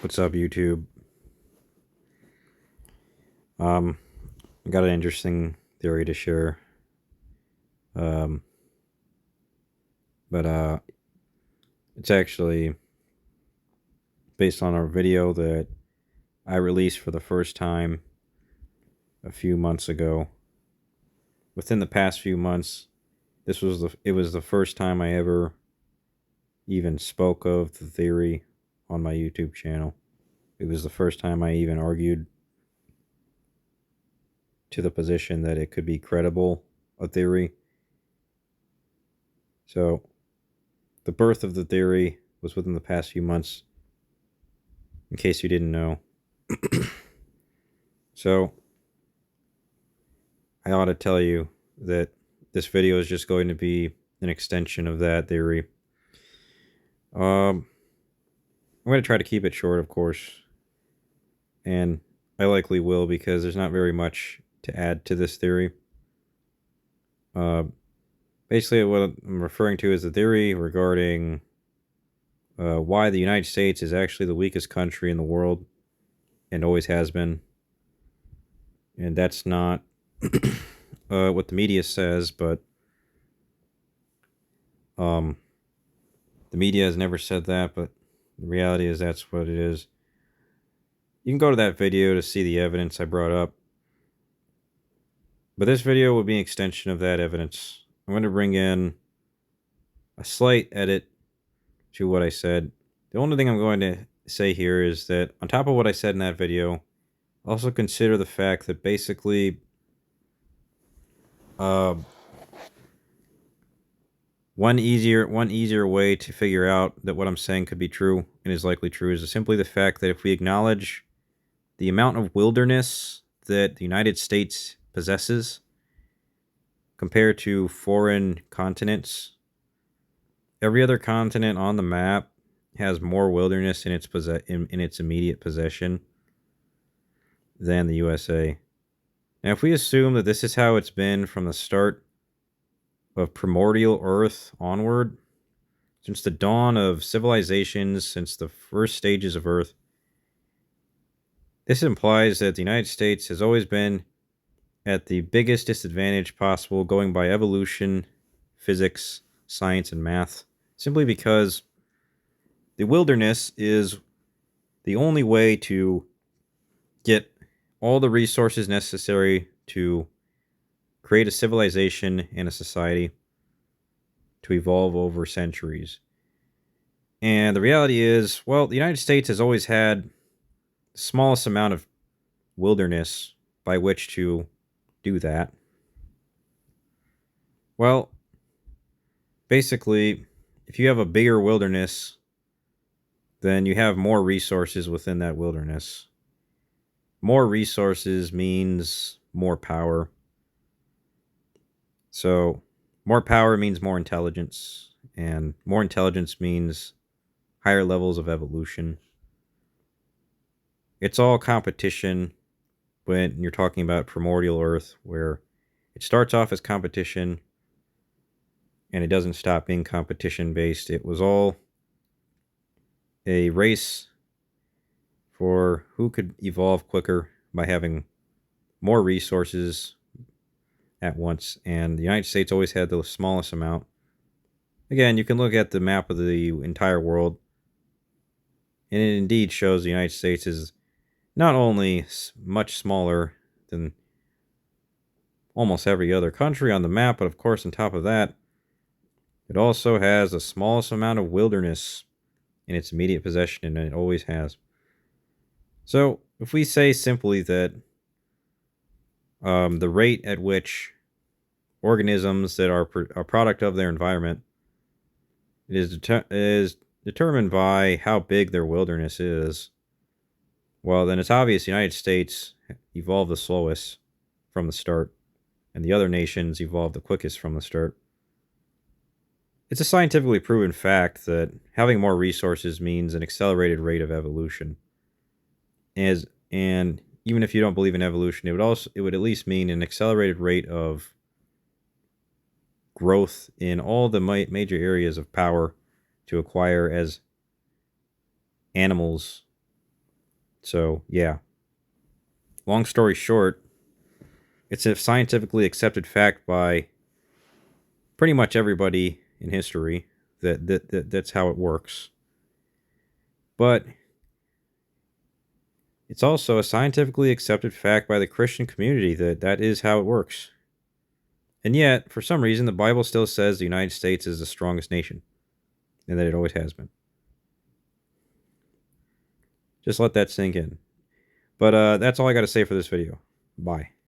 What's up, YouTube? I got an interesting theory to share. Um, but it's actually based on a video that I released for the first time a few months ago. Within the past few months, it was the first time I ever even spoke of the theory on my YouTube channel. It was the first time I even argued to the position that it could be credible, a theory. So, the birth of the theory was within the past few months, in case you didn't know. So, I ought to tell you that this video is just going to be an extension of that theory. I'm going to try to keep it short, of course, and I likely will because there's not very much to add to this theory. Uh, Basically, what I'm referring to is the theory regarding why the United States is actually the weakest country in the world and always has been. And that's not what the media says, but the media has never said that, but the reality is that's what it is. You can go to that video to see the evidence I brought up. But this video will be an extension of that evidence. I'm going to bring in a slight edit to what I said. The only thing I'm going to say here is that on top of what I said in that video, also consider the fact that basically one easier way to figure out that what I'm saying could be true and is likely true is simply the fact that if we acknowledge the amount of wilderness that the United States possesses compared to foreign continents, every other continent on the map has more wilderness in its immediate possession than the USA. Now, if we assume that this is how it's been from the start of primordial Earth onward, since the dawn of civilizations, since the first stages of Earth, this implies that the United States has always been at the biggest disadvantage possible going by evolution, physics, science, and math, simply because the wilderness is the only way to get all the resources necessary to create a civilization and a society to evolve over centuries. And the reality is, well, the United States has always had the smallest amount of wilderness by which to do that. Well, basically, if you have a bigger wilderness, then you have more resources within that wilderness. More resources means more power. So, more power means more intelligence, and more intelligence means higher levels of evolution. It's all competition when you're talking about primordial Earth, where it starts off as competition and it doesn't stop being competition based. It was all a race for who could evolve quicker by having more resources at once, and the United States always had the smallest amount. Again, you can look at the map of the entire world, and it indeed shows the United States is not only much smaller than almost every other country on the map, but of course, on top of that, it also has the smallest amount of wilderness in its immediate possession, and it always has. So, if we say simply that the rate at which organisms that are a product of their environment is determined by how big their wilderness is, well, then it's obvious the United States evolved the slowest from the start, and the other nations evolved the quickest from the start. It's a scientifically proven fact that having more resources means an accelerated rate of evolution. And even if you don't believe in evolution, it would at least mean an accelerated rate of growth in all the major areas of power to acquire as animals So, yeah. Long story short, it's a scientifically accepted fact by pretty much everybody in history that's how it works. But it's also a scientifically accepted fact by the Christian community that is how it works. And yet, for some reason, the Bible still says the United States is the strongest nation, and that it always has been. Just let that sink in. But that's all I got to say for this video. Bye.